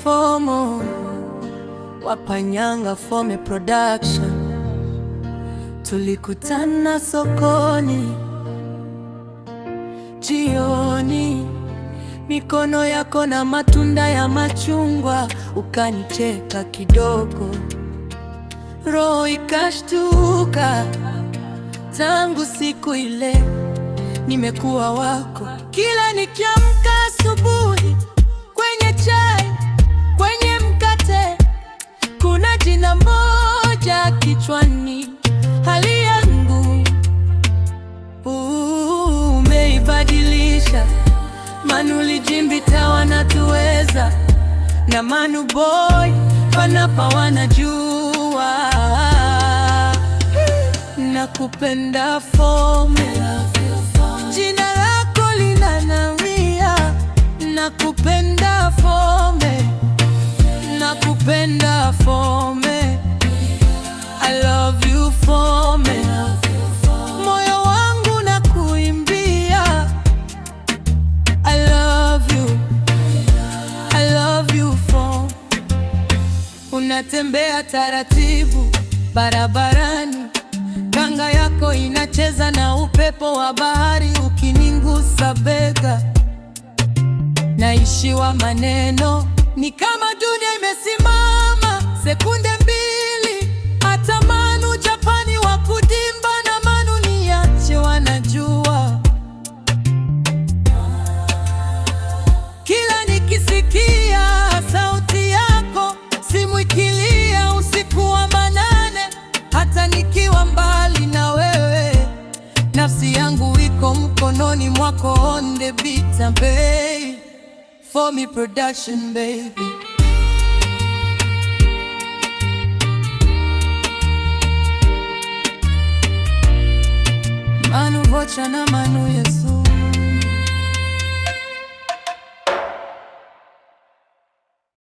Fomo Wapanyanga Fome Production. Tulikutana sokoni jioni, mikono yako na matunda ya machungwa, ukanicheka kidogo, roho ikashtuka. Tangu siku ile nimekuwa wako. Kila nikiamka asubuhi, kwenye chai, kwenye mkate, kuna jina moja kichwani, hali yangu umeibadilisha. Manu Lijimbita wanatuweza, na Manu Boy Panapa wanajua. Nakupenda Fome, jina lako linanawia. Nakupenda Fome, nakupenda Fome, I love you Fome, moyo wangu nakuimbia. I love you Fome. Unatembea taratibu barabarani, kanga yako inacheza na upepo wa bahari, ukiningusa bega naishiwa maneno. Ni kama dunia imesimama sekunde mbili. Hata Manu Japani wa kudimba na Manu niache wanajua. Kila nikisikia sauti yako, simu ikilia usiku wa manane, hata nikiwa mbali na wewe, nafsi yangu iko mkononi mwako. On the beat and babe, Fome Production baby. Manu Vocha na Manu Yesu.